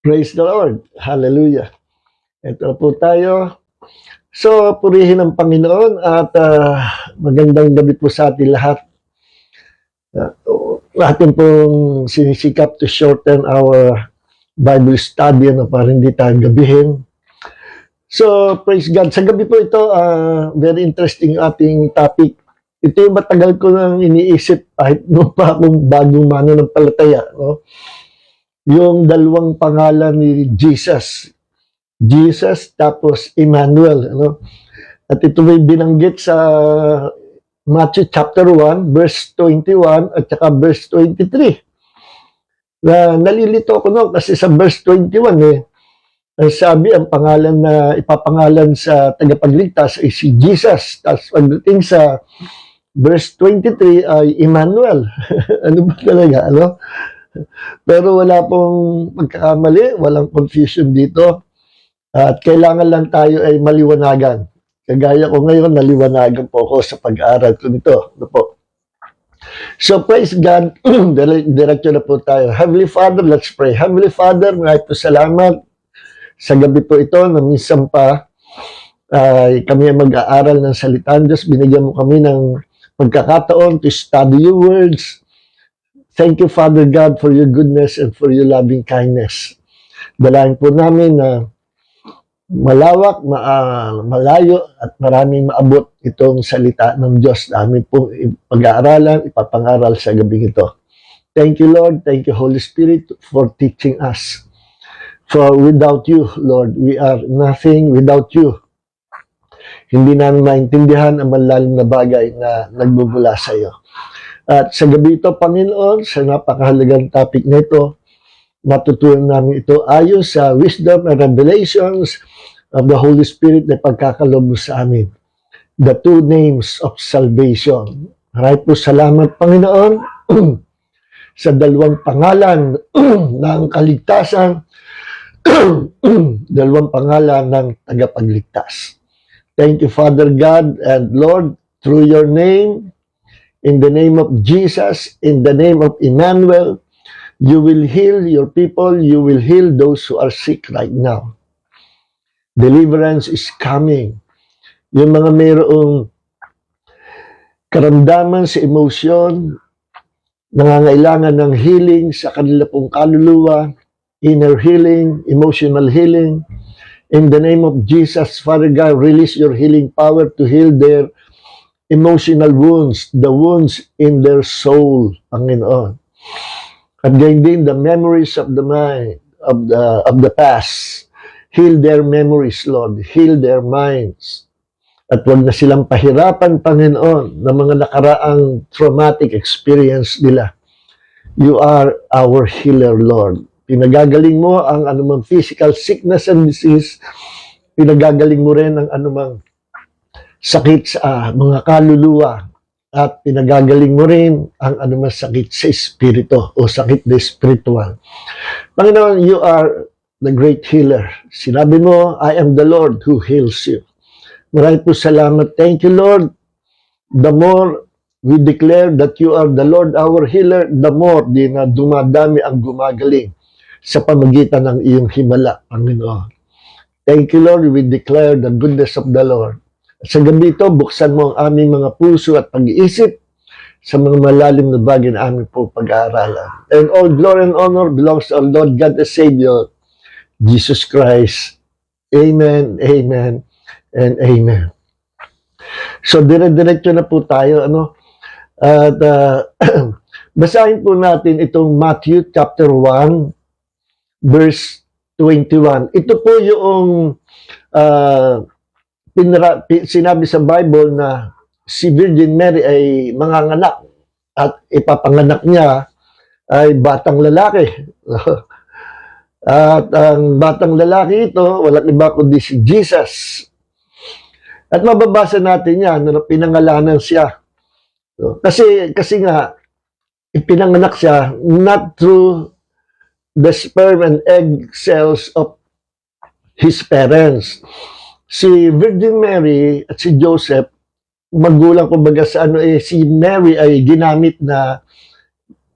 Praise the Lord. Hallelujah. Ito po tayo. So, purihin ang Panginoon at magandang gabi po sa ating lahat. Atin pong sinisikap to shorten our Bible study para hindi tayo gabihin. So, praise God. Sa gabi po ito, very interesting ating topic. Ito yung matagal ko nang iniisip kahit noon pa akong bagong mananampalataya. No? Yung dalawang pangalan ni Jesus. Jesus tapos Emmanuel. Ano? At ito may binanggit sa Matthew chapter 1, verse 21 at saka verse 23. Nalilito ako noon kasi sa verse 21 sabi ang pangalan na ipapangalan sa tagapagligtas ay si Jesus. Tapos pagdating sa verse 23 ay Emmanuel. Ano ba talaga? Ano? Pero wala pong pagkakamali, walang confusion dito. At kailangan lang tayo ay maliwanagan. Kagaya ko ngayon, naliwanagan po ako sa pag-aaral ko nito. Ano po? So praise God, diretso na po tayo. Heavenly Father, let's pray. Heavenly Father, maraming po salamat sa gabi po ito na minsan pa kami ay mag-aaral ng salita ng Diyos. Binigyan mo kami ng pagkakataon to study your words. Thank you, Father God, for your goodness and for your loving kindness. Dalangin po namin na malawak, malayo, at maraming maabot itong salita ng Diyos na amin po pag-aaralan, ipapangaral sa gabing ito. Thank you, Lord. Thank you, Holy Spirit, for teaching us. For without you, Lord, we are nothing without you. Hindi namin maintindihan ang malalim na bagay na nagbubula sa iyo. At sa gabi ito, Panginoon, sa napakahalagang topic na ito, matutunan namin ito ayon sa wisdom and revelations of the Holy Spirit na pagkakalob mo sa amin. The two names of salvation. Maraming po salamat, Panginoon, sa dalawang pangalan ng kaligtasan, dalawang pangalan ng tagapagligtas. Thank you, Father God and Lord, through your name, in the name of Jesus, in the name of Emmanuel, you will heal your people, you will heal those who are sick right now. Deliverance is coming. Yung mga mayroong karamdaman sa emosyon, nangangailangan ng healing sa kanila pong kaluluwa, inner healing, emotional healing. In the name of Jesus, Father God, release your healing power to heal their emotional wounds, the wounds in their soul, Panginoon. At gayon din, the memories of the mind, of the past. Heal their memories, Lord. Heal their minds. At huwag na silang pahirapan, Panginoon, ng mga nakaraang traumatic experience nila. You are our healer, Lord. Pinagagaling mo ang anumang physical sickness and disease. Pinagagaling mo rin ang anumang sakit sa mga kaluluwa. At pinagagaling mo rin ang anumang sakit sa espiritu o sakit na spiritual. Panginoon, you are the great healer. Sinabi mo, I am the Lord who heals you. Maraming po salamat. Thank you, Lord. The more we declare that you are the Lord our healer, the more din na dumadami ang gumagaling sa pamagitan ng iyong himala, Panginoon. Thank you, Lord. We declare the goodness of the Lord. Sa gabi ito, buksan mo ang aming mga puso at pag-iisip sa mga malalim na bagay na aming po pag-aaralan. And all glory and honor belongs to our Lord God the Savior, Jesus Christ. Amen, amen, and amen. So, dire-diretso na po tayo. At basahin po natin itong Matthew chapter 1, verse 21. Ito po yung sinabi sa Bible na si Virgin Mary ay manganganak at ipapanganak niya ay batang lalaki. At ang batang lalaki ito, walang iba kundi si Jesus. At mababasa natin yan na pinangalanan siya. Kasi nga, ipinanganak siya not through the sperm and egg cells of his parents. Si Virgin Mary at si Joseph, magulang kumbaga sa si Mary ay ginamit na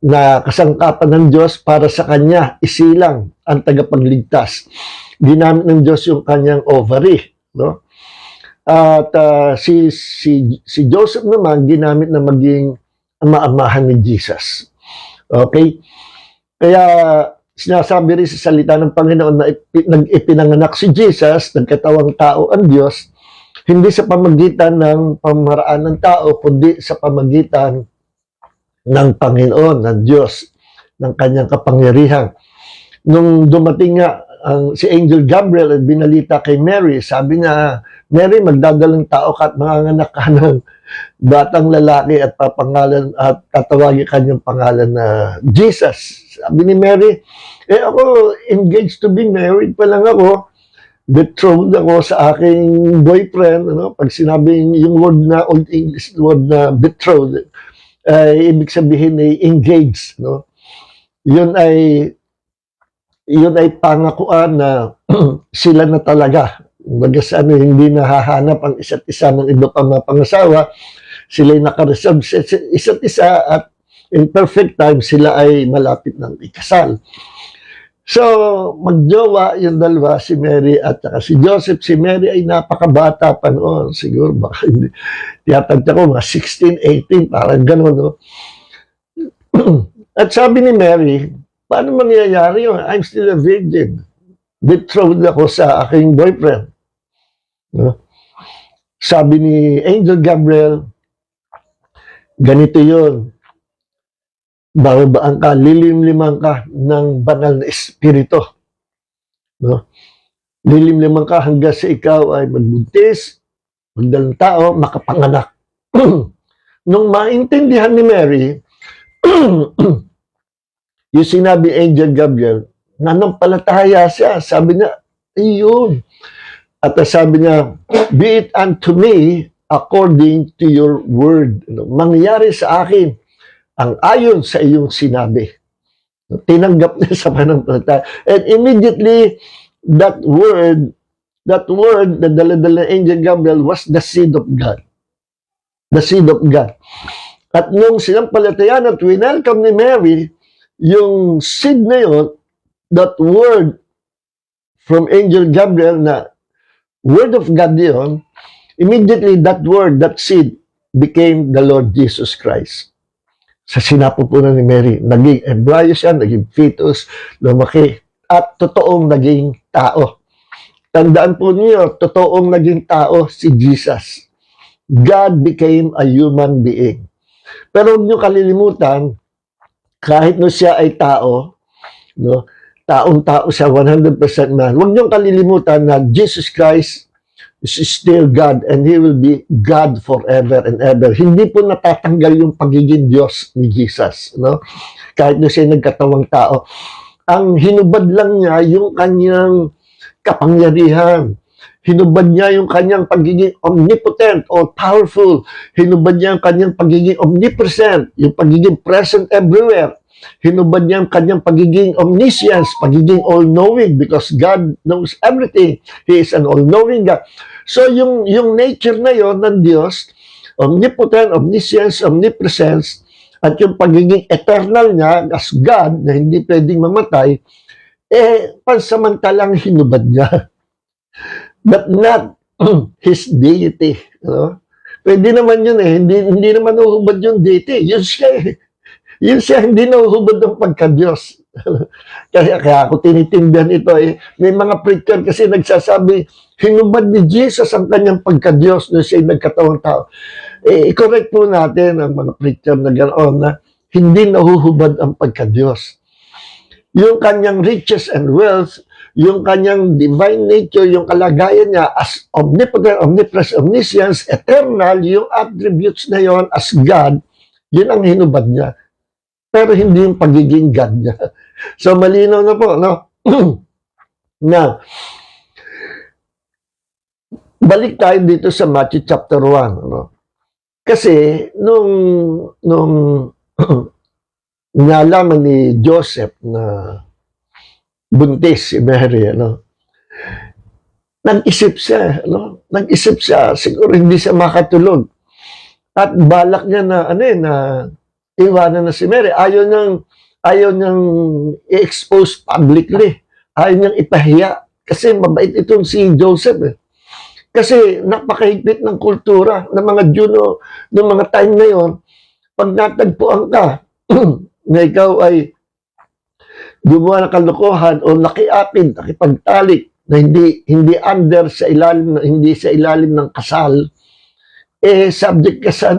na kasangkapan ng Diyos para sa kanya isilang ang tagapagligtas. Ginamit ng Diyos yung kanyang ovary, no? At si Joseph naman ginamit na maging ama-amahan ni Jesus. Okay? Kaya sinasabi rin sa salita ng Panginoon na ipinanganak si Jesus, nagkatawang tao ang Diyos, hindi sa pamagitan ng pamaraan ng tao, kundi sa pamagitan ng Panginoon, ng Diyos, ng kanyang kapangyarihan. Nung dumating nga si Angel Gabriel at binalita kay Mary, sabi niya, Mary, magdadalang tao ka at manganganak ka ng batang lalaki at papangalan at tatawagin kanyang pangalan na Jesus. Sabi ni Mary, ako engaged to be married pa lang ako, betrothed ako sa aking boyfriend. Ano? Pag sinabing yung word na Old English word na betrothed, ibig sabihin ay engaged. No? Yun ay pangakuan na sila na talaga. Bagas hindi nahahanap ang isa't isa ng iba pang mga pangasawa. Sila'y nakareserve sa isa't isa at in perfect time sila ay malapit ng ikasal. So, magjowa yung dalawa, si Mary at saka si Joseph. Si Mary ay napakabata pa noon. Siguro baka hindi. Tiyatagta ko, mga 16, 18, parang gano'n. No? At sabi ni Mary, paano mangyayari yun? I'm still a virgin. Betrothed ako sa aking boyfriend. No? Sabi ni Angel Gabriel, ganito yun. Babaan ka, lilimliman ka ng banal na espiritu. No? Lilimliman ka hanggang sa ikaw ay magbuntis, magdalang tao, makapanganak. Nung maintindihan ni Mary, yung sinabi Angel Gabriel, nanampalataya siya. Sabi niya, iyon. At sabi niya, be it unto me according to your word. Mangyari sa akin ang ayon sa iyong sinabi. Tinanggap niya sa pananampalataya. And immediately, that word na dala-dala Angel Gabriel was the seed of God. The seed of God. At nung sinampalatayan at winelcome ni Mary, yung seed na yun, that word from Angel Gabriel na word of God yun, immediately that word, that seed, became the Lord Jesus Christ. Sa sinapupunan ni Mary, naging embryo siya, naging fetus, lumaki, at totoong naging tao. Tandaan po niyo, totoong naging tao si Jesus. God became a human being. Pero huwag niyo kalilimutan, kahit no siya ay tao, no, taong-tao siya, 100% man, huwag niyo kalilimutan na Jesus Christ is still God and He will be God forever and ever. Hindi po natatanggal yung pagiging Diyos ni Jesus. No? Kahit na siya nagkatawang tao. Ang hinubad lang niya yung kanyang kapangyarihan. Hinubad niya yung kanyang pagiging omnipotent or powerful. Hinubad niya yung kanyang pagiging omnipresent, yung pagiging present everywhere. Hinubad niya ang kanyang pagiging omniscience, pagiging all-knowing because God knows everything. He is an all-knowing God. So, yung nature na yon ng Diyos, omnipotent, omniscience, omnipresence, at yung pagiging eternal niya as God na hindi pwedeng mamatay, pansamantalang hinubad niya. But not His deity. No? Pwede naman yun hindi naman uhubad yung deity. Yun siya, hindi nahuhubad ng pagka-Diyos. kaya ako tinitindihan ito. May mga preacher kasi nagsasabi, hinubad ni Jesus ang kanyang pagka-Diyos na siya nagkatawang tao. I-correct po natin ang mga preacher na ganoon na hindi nahuhubad ang pagka-Diyos. Yung kanyang riches and wealth, yung kanyang divine nature, yung kalagayan niya as omnipotent, omnipresent, omniscience, eternal, yung attributes na yon as God, yun ang hinubad niya. Pero hindi yung pagiging God niya. So, malinaw na po, no? Na, balik tayo dito sa Matthew chapter 1, no? Kasi, nung nalaman ni Joseph na buntis si Mary, ano? Nag-isip siya, no? Nag-isip siya, siguro hindi siya makatulog. At balak niya na, iwanan na si Mary. Ayaw niyang i-expose publicly. Ayaw niyang ipahiya. Kasi mabait itong si Joseph. Kasi napakahigpit ng kultura ng mga Juno ng mga time na yon. Pag natagpuan ka na ikaw ay gumawa ng kalokohan o nakiapid, nakipagtalik na hindi under sa ilalim, hindi sa ilalim ng kasal, subject ka sa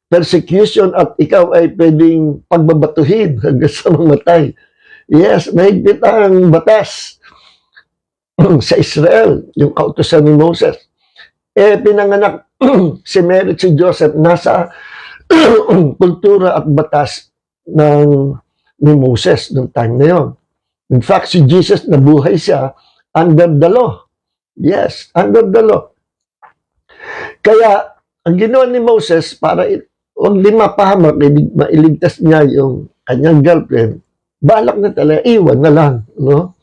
persecution at ikaw ay pwedeng pagbabatuhin hanggang sa mamatay. Yes, mahigpit ang batas sa Israel, yung kautusan ni Moses. Pinanganak si Mary at si Joseph nasa kultura at batas ni Moses noong time na yon. In fact, si Jesus nabuhay siya under the law. Yes, under the law. Kaya, ang ginawa ni Moses para huwag di mapahamak, mailigtas niya yung kanyang girlfriend, balak na talaga, iwan na lang. No?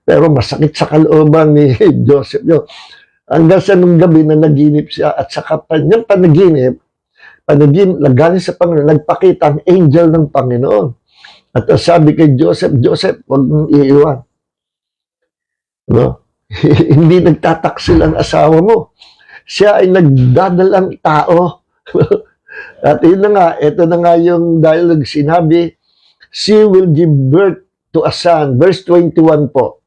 Pero masakit sa kalooban ni Joseph yun. Hanggang sa nung gabi na naginip siya at sa kanyang panaginip, galing sa Panginoon, nagpakita ang angel ng Panginoon. At sabi kay Joseph, Joseph, huwag mong iiwan. No? Hindi nagtataksil ang asawa mo. Siya ay nagdadalang tao. At ito na nga yung dialogue sinabi, she will give birth to a son. Verse 21 po.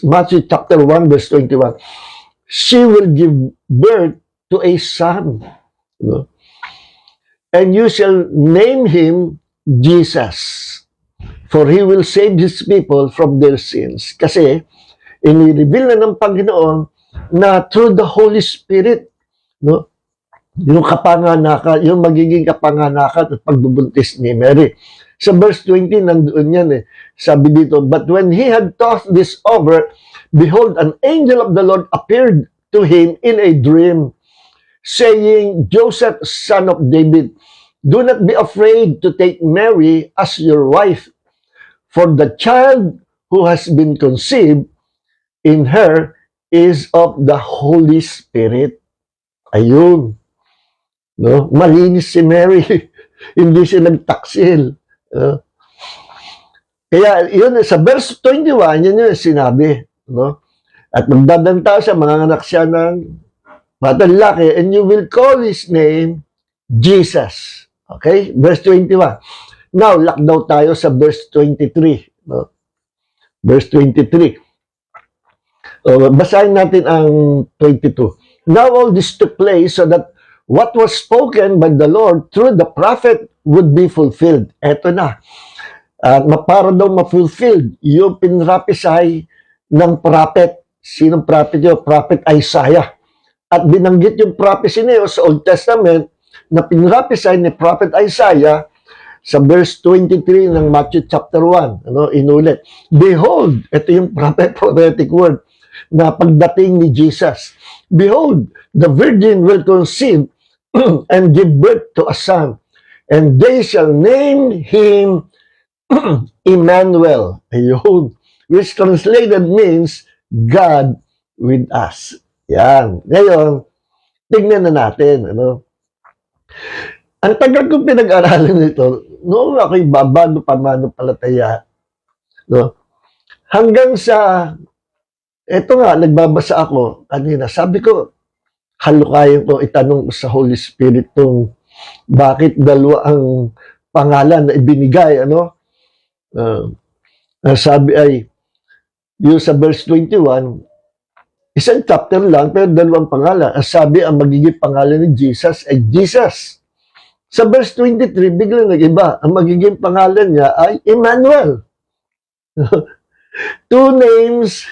Matthew chapter 1, verse 21. She will give birth to a son. No? And you shall name him Jesus. For he will save his people from their sins. Kasi, inireveal na ng Panginoon na through the Holy Spirit, no? Yung kapanganakan, yung magiging kapanganakan at pagbubuntis ni Mary. Sa verse 20, nandoon yan Sabi dito, but when he had thought this over, behold, an angel of the Lord appeared to him in a dream, saying, Joseph, son of David, do not be afraid to take Mary as your wife, for the child who has been conceived in her is of the Holy Spirit. Ayun. No? Malinis si Mary. Hindi siya nagtaksil. Kaya yun, sa verse 21, yun yung sinabi. No? At magdadanta siya, manganganak siya ng batang lalaki, and you will call his name Jesus. Okay? Verse 21. Now, lockdown tayo sa verse 23. No? Verse 23. Basahin natin ang 22. Now all this took place so that what was spoken by the Lord through the prophet would be fulfilled. Eto na. Para daw ma-fulfilled yung pinrapisay ng prophet. Sinong prophet yun? Prophet Isaiah. At binanggit yung prophecy niyo sa Old Testament na pinrapisay ni Prophet Isaiah sa verse 23 ng Matthew chapter 1. Inulit. Behold, ito yung prophetic word na pagdating ni Jesus. Behold, the virgin will conceive and give birth to a son, and they shall name him Emmanuel. Ayun. Which translated means God with us. Yan. Ngayon, tignan na natin. Ang tagal kong pinag-aralan nito, noong ako'y babago pamananampalataya, no? Hanggang sa, eto nga, nagbabasa ako kanina, sabi ko, halukayan ko, itanong sa Holy Spirit tong bakit dalawa ang pangalan na ibinigay, sabi ay, yung sa verse 21, isang chapter lang, pero dalawang pangalan. Sabi, ang magiging pangalan ni Jesus ay Jesus. Sa verse 23, biglang nag-iba. Ang magiging pangalan niya ay Emmanuel. Two names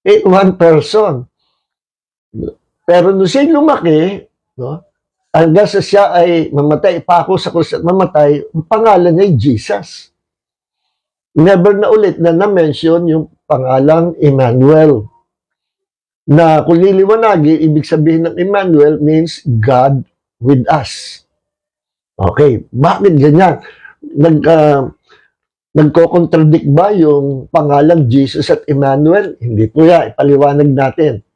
in one person. Pero nung siya lumaki, hanggang sa siya ay mamatay, pako sa krus at mamatay, ang pangalan niya ay Jesus. Never na ulit na na-mention yung pangalang Emmanuel. Na kung liliwanagin, ibig sabihin ng Emmanuel means God with us. Okay, bakit ganyan? Nagko-contradict ba yung pangalang Jesus at Emmanuel? Hindi po yan, ipaliwanag natin.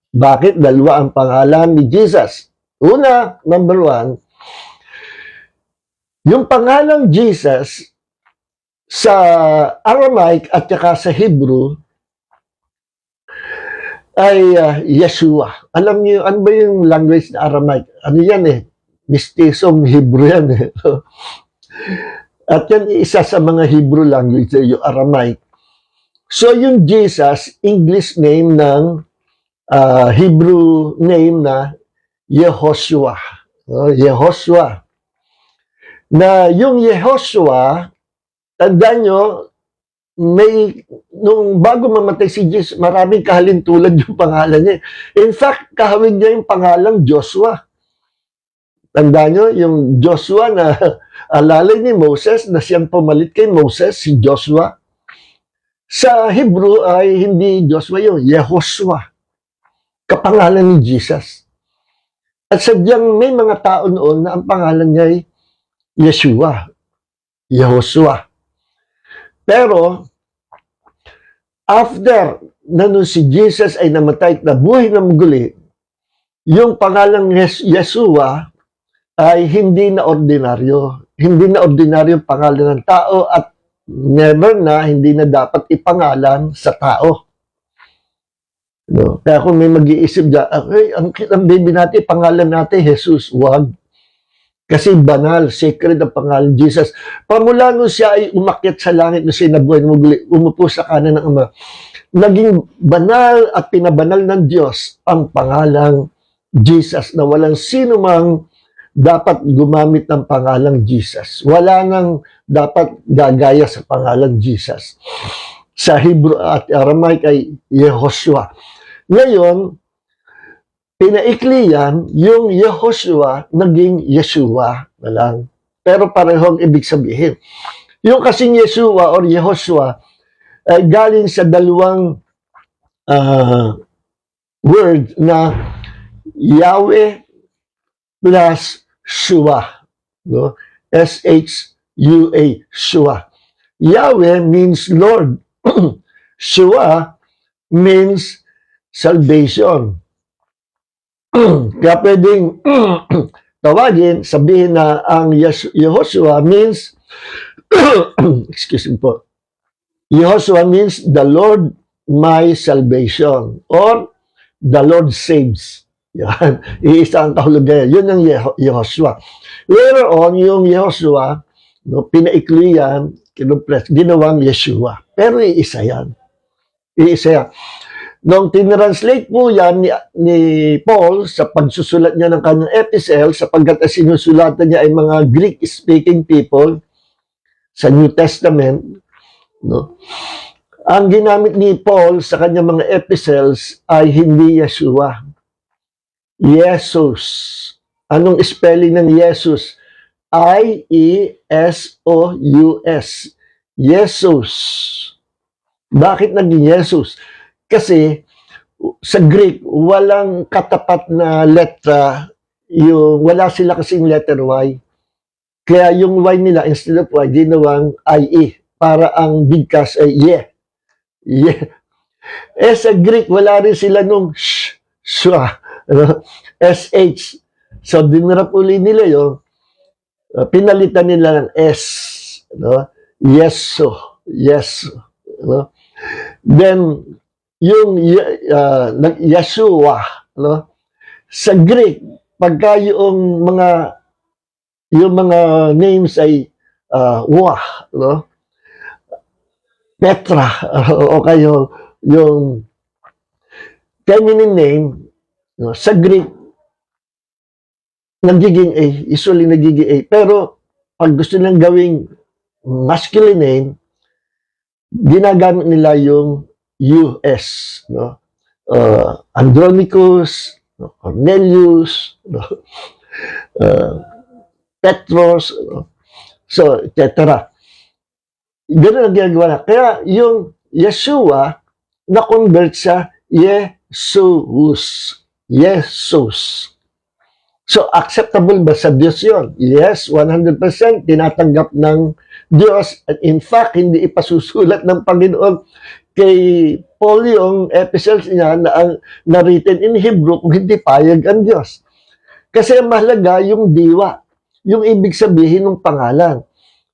Bakit dalawa ang pangalan ni Jesus? Una, number one, Yung pangalang Jesus sa Aramaic at saka sa Hebrew ay Yeshua. Alam niyo, ano ba yung language na Aramaic? Ano yan eh? Mistisong Hebrew yan eh. At yan isa sa mga Hebrew language, yung Aramaic. So yung Jesus, English name ng Hebrew name na Yehoshua. Yehoshua. Na yung Yehoshua, tandaan nyo, nung bago mamatay si Jesus, maraming kahalintulad yung pangalan niya. In fact, kahawig niya yung pangalang Joshua. Tandaan nyo, yung Joshua na alalay ni Moses, na siyang pumalit kay Moses, si Joshua. Sa Hebrew ay hindi Joshua yun, Yehoshua. Kapangalan ni Jesus. At sadyang may mga tao noon na ang pangalan niya ay Yeshua. Yehoshua. Pero, after na nung si Jesus ay namatay at nabuhay na muli, yung pangalang Yeshua ay hindi na ordinaryo. Hindi na ordinaryo pangalan ng tao at never na, hindi na dapat ipangalan sa tao. No? Kaya kung may mag-iisip dyan, ang baby natin, pangalan natin, Jesus, wag. Kasi banal, sacred ang pangalan Jesus. Pamula nung siya ay umakyat sa langit, nung siya nabuhay, umupo sa kanan ng Ama, naging banal at pinabanal ng Diyos ang pangalang Jesus na walang sino mang dapat gumamit ng pangalang Jesus. Wala nang dapat gagaya sa pangalang Jesus. Sa Hebrew at Aramaic ay Yehoshua. Ngayon, pinaikli yan, yung Yehoshua naging Yeshua na lang. Pero parehong ibig sabihin. Yung kasing Yeshua or Yehoshua ay galing sa dalawang word na Yahweh plus Shua. No? S-H-U-A, Shua. Yahweh means Lord. Shua means salvation. Kaya pwedeng tawagin, sabihin na ang Yehoshua means excuse me po. Yehoshua means the Lord my salvation or the Lord saves. Yan. Iisa ang kahulugan. Yun ang Yehoshua. Later on, yung Yehoshua, no, pinaikli yan, ginawang Yeshua. Pero iisa yan. Iisa yan. Nung tinranslate po yan ni Paul sa pagsusulat niya ng kanyang epistle, sapagkat sinusulatan niya ay mga Greek-speaking people sa New Testament, no? Ang ginamit ni Paul sa kanyang mga epistles ay hindi Yeshua. Jesus. Anong spelling ng Jesus? I-E-S-O-U-S. Jesus. Bakit naging Jesus? Kasi sa Greek, walang katapat na letra, wala sila kasing letter Y. Kaya yung Y nila, instead of Y, ginawang I-E. Para ang bigkas ay ye. Ye. Sa Greek, wala rin sila nung shwa, SH. So, dinarap uli nila yun, pinalitan nila ng S. Yeso. Yeso. Then, yung Yeshua, sa Greek, pagka yung mga names ay Wah, Petra, o kayo yung feminine name, sa Greek, nagiging A, usually nagiging A. Pero, pag gusto nilang gawing masculine name, ginagamit nila yung US, Andronicus, Cornelius, Petros, so, etc. Ganun ang ginagawa na. Kaya yung Yeshua, na-convert sa Jesus. Jesus. So, acceptable ba sa Diyos yun? Yes, 100% tinatanggap ng Diyos. In fact, hindi ipasusulat ng Panginoon kay Paul yung epistles niya na written in Hebrew kung hindi payag ang Diyos. Kasi mahalaga yung diwa. yung ibig sabihin ng pangalan.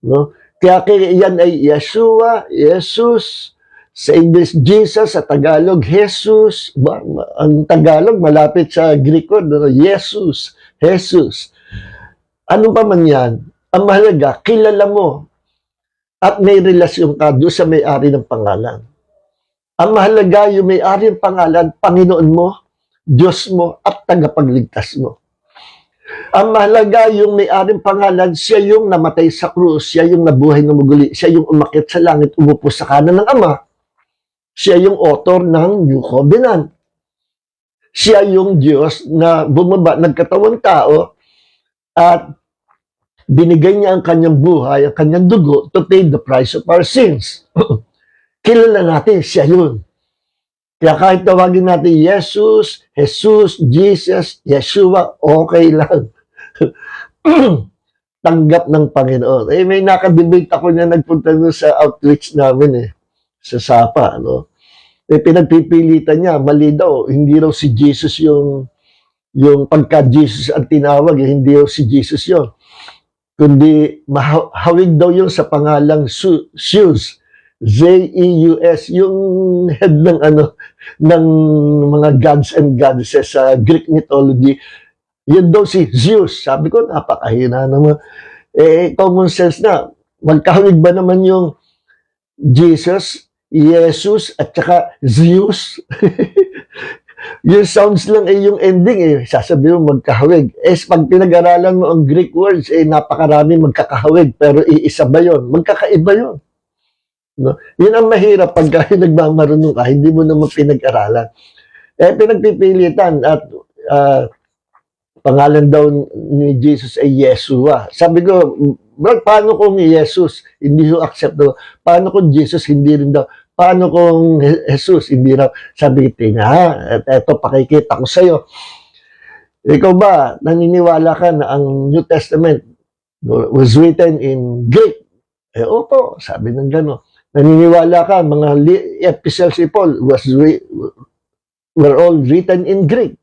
No? Kaya yan ay Yeshua, Jesus, sa English, Jesus, sa Tagalog, Jesus. Ang Tagalog, malapit sa Greek word, no? Jesus, Jesus. Ano pa man yan, ang mahalaga, kilala mo at may relasyon ka doon sa may-ari ng pangalan. Ang mahalaga, yung may-ari ng pangalan, Panginoon mo, Diyos mo, at tagapagligtas mo. Ang mahalaga, yung may-ari ng pangalan, siya yung namatay sa krus, siya yung nabuhay na muli, siya yung umakyat sa langit, umupo sa kanan ng Ama. Siya yung author ng New Covenant. Siya yung Diyos na bumaba, nagkatawang tao, at binigay niya ang kanyang buhay, ang kanyang dugo, to pay the price of our sins. Kilala natin, siya yun. Kaya kahit tawagin natin Jesus, Jesus, Jesus, Yeshua, okay lang. Tanggap ng Panginoon. Eh, may nakadebate ako na nagpunta doon sa outreach namin sa Sapa, no? Eh, pinagpipilitan niya, mali daw, hindi raw si Jesus yung pagka-Jesus ang tinawag, hindi raw si Jesus yun. Kundi, hawig daw yun sa pangalang Zeus. Z-E-U-S, yung head ng ng mga gods and goddesses sa Greek mythology. Yun daw si Zeus. Sabi ko, napakahina naman. Eh, common sense na. Magkahawig ba naman yung Jesus, Jesus, at saka Zeus? Yung sounds lang yung ending sasabihin mo magkahawig. Pag pinag-aralan mo ang Greek words, napakarami magkakahawig. Pero iisa ba yun? Magkakaiba yun. No? Yun ang mahirap pagka nagmamarunong ka, hindi mo naman pinag-aralan. Pinagpipilitan at pangalan daw ni Jesus ay Yeshua. Sabi ko, Brad, paano kung Jesus hindi ho accept daw? Paano kung Jesus hindi rin daw? Paano kung Jesus hindi raw? Sabi ko, eto pakikita ko sa'yo. Ikaw ba, naniniwala ka na ang New Testament was written in Greek? Opo, sabi ng gano'n. Naniniwala ka, mga epistles ni Paul were all written in Greek.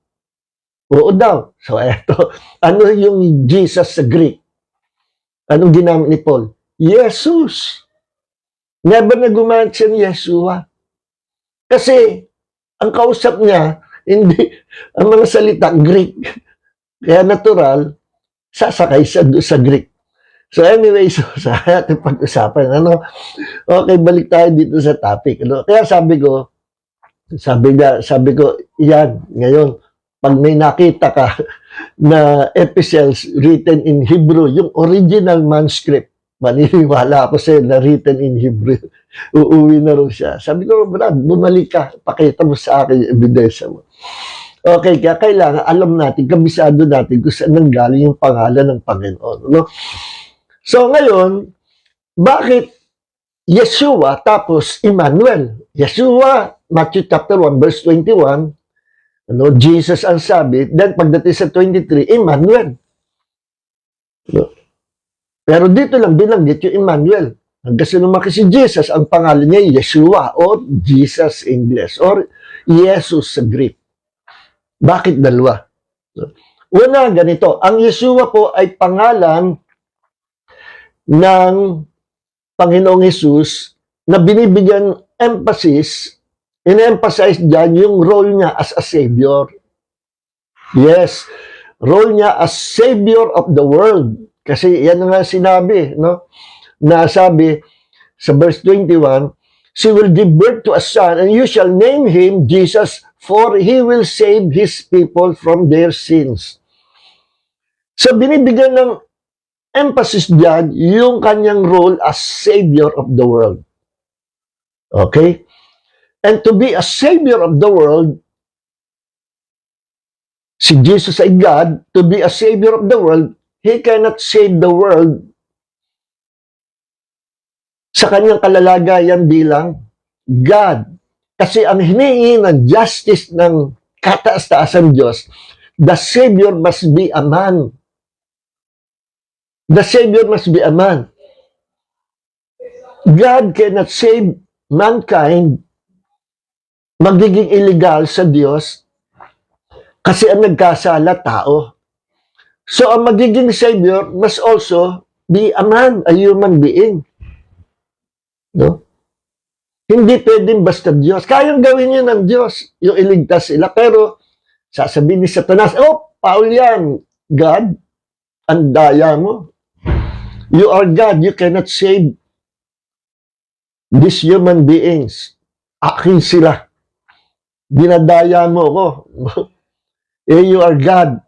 Oo daw. So, eto. Ano yung Jesus sa Greek? Anong ginamit ni Paul? Jesus. Never na gumamit siya ni Yeshua. Kasi, ang kausap niya, hindi, ang mga salita, Greek. Kaya natural, sasakay sa Greek. So anyway, sa ating pag-usapan, okay, balik tayo dito sa topic. Kaya sabi ko, yan, ngayon, pag may nakita ka na epistles written in Hebrew, yung original manuscript, maniniwala ako sa'yo na written in Hebrew, uuwi na rin siya. Sabi ko, Brad, bumalik ka, pakita mo sa akin yung ebidensya mo. Okay, kaya kailangan alam natin, kabisado natin kung saan nanggaling yung pangalan ng Panginoon. No? So ngayon, bakit Yeshua tapos Emmanuel? Yeshua, Matthew chapter 1, verse 21, Jesus ang sabi, then pagdating sa 23, Emmanuel. Pero dito lang binanggit yung Emmanuel. Kasi lumaki si Jesus, ang pangalan niya Yeshua or Jesus English or Jesus sa Greek. Bakit dalawa? Una, ganito. Ang Yeshua po ay pangalan ng Panginoong Hesus na binibigyan emphasis, in-emphasize dyan yung role niya as a Savior. Yes, role niya as Savior of the world. Kasi yan nga sinabi, no? Na sabi sa verse 21, she will give birth to a son and you shall name him Jesus, for he will save his people from their sins. So binibigyan ng emphasis dyan yung kanyang role as Savior of the world. Okay? And to be a Savior of the world, si Jesus ay God, to be a Savior of the world, He cannot save the world sa kanyang kalalagayan bilang God. Kasi ang hinihingi ng justice ng kataas-taasan Diyos, the Savior must be a man. The Savior must be a man. God cannot save mankind, magiging illegal sa Diyos kasi ang nagkasala tao. So, ang magiging Savior must also be a man, a human being. No? Hindi pwedeng basta Diyos. Kayang gawin yun ng Diyos, yung iligtas sila. Pero, sasabihin ni Satanas, oh, Paul yan, God, ang daya mo. You are God, you cannot save these human beings. Akin sila. Dinadaya mo ko. You are God.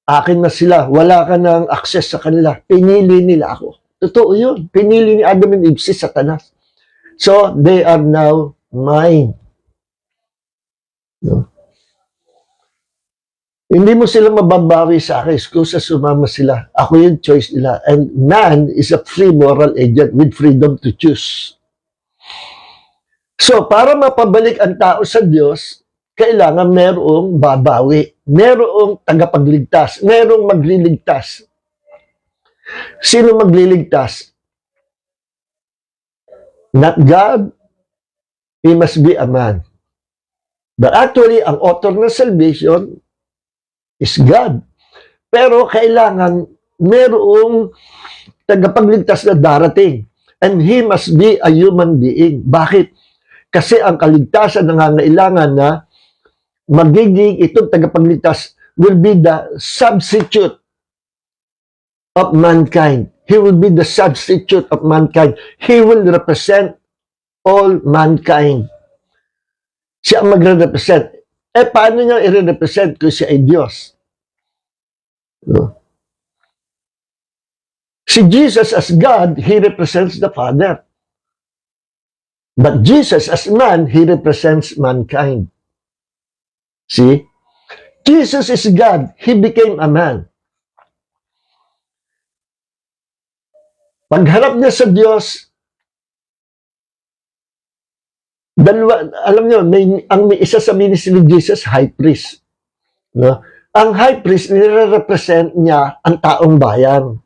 Akin na sila. Wala ka ng access sa kanila. Pinili nila ako. Totoo yun. Pinili ni Adam and Eve si Satanas. So, they are now mine. No? Hindi mo sila mababawi sa akin kung sa sumama sila. Ako yung choice nila. And man is a free moral agent with freedom to choose. So, para mapabalik ang tao sa Diyos, kailangan merong babawi. Merong tagapagligtas. Merong magliligtas. Sino magliligtas? Not God. He must be a man. But actually, ang author ng salvation is God. Pero kailangan merong tagapagligtas na darating. And he must be a human being. Bakit? Kasi ang kaligtasan nangangailangan na magiging itong tagapagligtas will be the substitute of mankind. He will be the substitute of mankind. He will represent all mankind. Siya ang magre-represent. Paano niya i-represent kung siya ay Diyos? No? Si Jesus as God, He represents the Father. But Jesus as man, He represents mankind. See? Jesus is God. He became a man. Pagharap niya sa Diyos, dalawa, alam niyo, may isa sa ministry ni Jesus, high priest. No? Ang high priest, nire-represent niya ang taong bayan.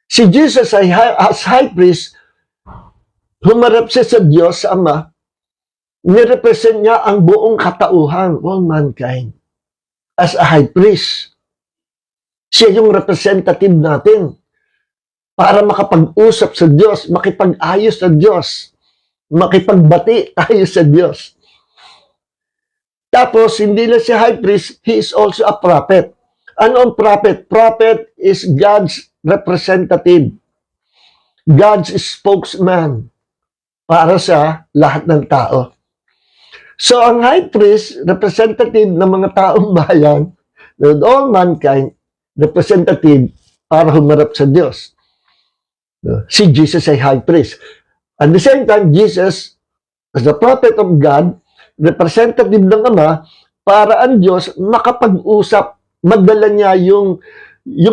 Si Jesus ay as high priest, humarap siya sa Diyos, sa Ama, nire-represent niya ang buong katauhan, all mankind. As a high priest, siya yung representative natin para makapag-usap sa Diyos, makipag-ayos sa Diyos, makipagbati tayo sa Diyos. Tapos, hindi lang si high priest, he is also a prophet. Ano ang prophet? Prophet is God's representative. God's spokesman para sa lahat ng tao. So, ang high priest, representative ng mga taong bayan, with all mankind, representative para humarap sa Diyos. Si Jesus ay high priest. At the same time, Jesus, as the prophet of God, representative ng Ama, para ang Diyos makapag-usap, magdala niya yung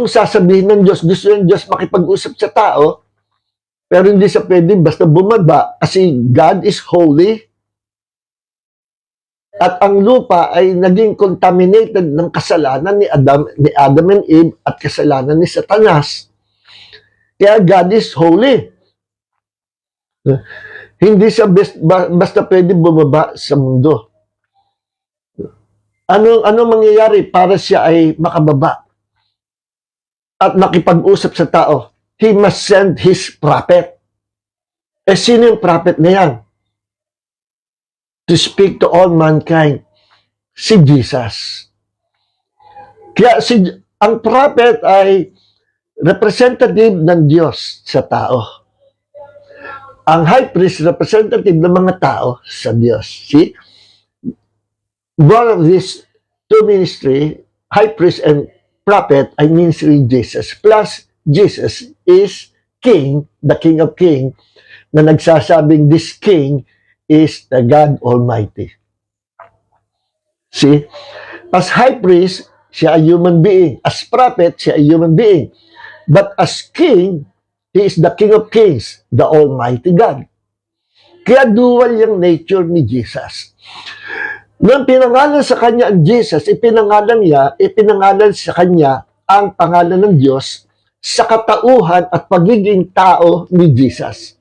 sasabihin ng Diyos. Gusto ng Diyos makipag-usap sa tao, pero hindi siya pwede basta bumaba kasi God is holy. At ang lupa ay naging contaminated ng kasalanan ni Adam and Eve at kasalanan ni Satanas. Kaya God is holy. Hindi siya basta pwede bumaba sa mundo. Ano mangyayari para siya ay makababa at makipag-usap sa tao? He must send his prophet. Sino yung prophet na yan? To speak to all mankind. Si Jesus. Kaya ang prophet ay representative ng Diyos sa tao. Ang high priest, representative ng mga tao sa Diyos. See? Both of these two ministry, high priest and prophet, ay ministry Jesus. Plus, Jesus is King, the King of Kings, na nagsasabing this King is the God Almighty. See? As high priest, siya ay human being. As prophet, siya ay human being. But as king, he is the King of Kings, the Almighty God. Kaya dual yung nature ni Jesus. Nang pinangalan sa kanya ang Jesus, ipinangalan sa kanya ang pangalan ng Diyos sa katauhan at pagiging tao ni Jesus.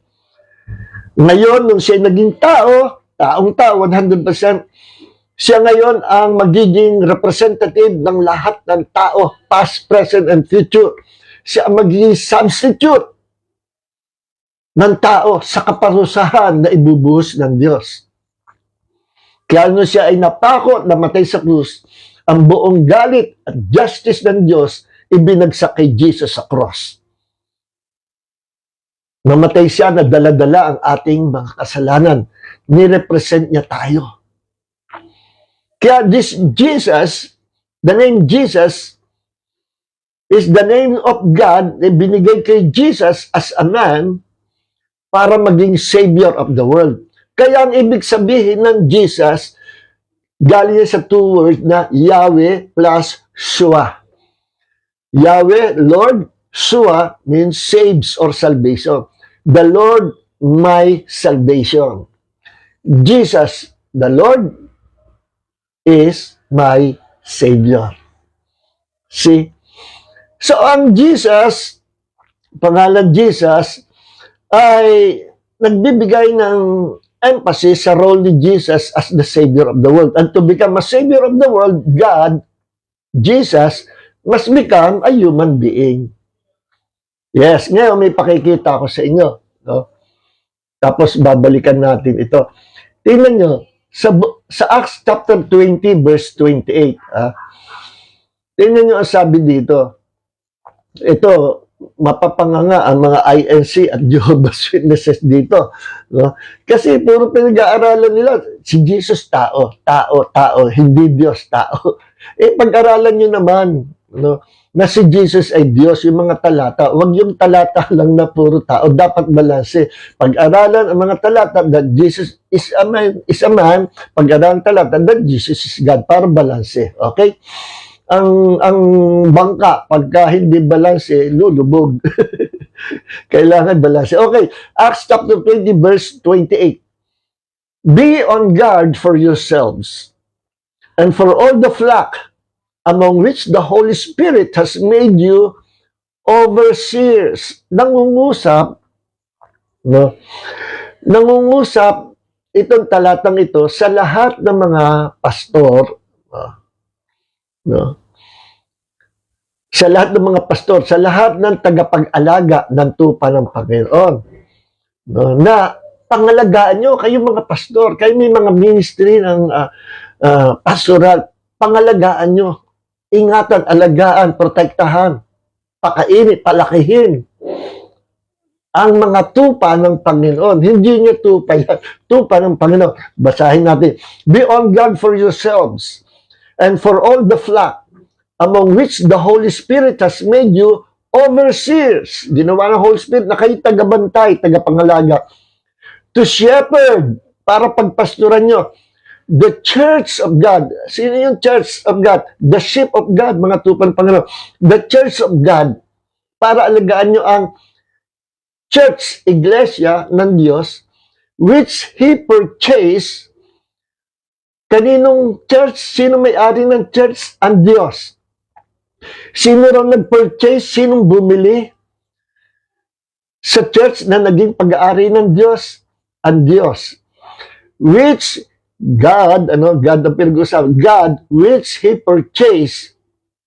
Ngayon, nung siya naging tao, taong tao, 100%, Siya ngayon ang magiging representative ng lahat ng tao, past, present, and future. Siya ang magiging substitute ng tao sa kaparusahan na ibubuhos ng Diyos. Kaya nung siya ay natakot na matay sa krus, ang buong galit at justice ng Diyos ibinagsak kay Jesus sa cross. Namatay siya na dala-dala ang ating mga kasalanan. Nirepresent niya tayo. Kaya this Jesus, the name Jesus, is the name of God na binigay kay Jesus as a man para maging Savior of the world. Kaya ang ibig sabihin ng Jesus, galing sa two words na Yahweh plus Shua. Yahweh, Lord, Shua means saves or salvation. The Lord, my salvation. Jesus, the Lord, is my Savior. See? So, ang Jesus, pangalan Jesus, ay nagbibigay ng emphasis sa role ni Jesus as the Savior of the world. And to become a Savior of the world, God, Jesus, must become a human being. Yes, ngayon may pakikita ko sa inyo. No? Tapos babalikan natin ito. Tingnan nyo, sa Acts chapter 20, verse 28, tingnan nyo ang sabi dito. Ito, mapapanganga ang mga INC at Jehovah's Witnesses dito. No? Kasi puro pinag-aaralan nila, si Jesus tao, hindi Diyos tao. Pag-aralan nyo naman, no, na si Jesus ay Diyos, yung mga talata, huwag yung talata lang na puro tao, dapat balanse. Pag-aralan ang mga talata that Jesus is a man, pag-aralan talata that Jesus is God, para balanse. Okay? Ang bangka, pagka hindi balanse, lulubog. Kailangan balanse. Okay, Acts chapter 20, verse 28. Be on guard for yourselves and for all the flock among which the Holy Spirit has made you overseers. Nangungusap, no? Nangungusap itong talatang ito sa lahat ng mga pastor, no? Sa lahat ng mga pastor, sa lahat ng tagapag-alaga ng tupa ng Panginoon. No? Na pangalagaan nyo, kayo mga pastor, kayo may mga ministry ng pastoral, pangalagaan nyo. Ingatan, alagaan, protektahan, pakainit, palakihin ang mga tupa ng Panginoon. Hindi nyo tupa yan. Tupa ng Panginoon. Basahin natin. Be on guard for yourselves and for all the flock among which the Holy Spirit has made you overseers. Ginawa ng Holy Spirit na kayo tagabantay, tagapangalaga. To shepherd, para pagpasturan nyo. The church of God. Sino yung church of God? The sheep of God, mga tupa ng Panginoon. The church of God, para alagaan nyo ang church, iglesia ng Diyos, which He purchased. Kaninong church? Sino may-ari ng church? Ang Diyos. Sino raw nag-purchase? Sinong bumili sa church na naging pag-aari ng Diyos? Ang Diyos. Which God, God ang pinag-usapan, God, which He purchased,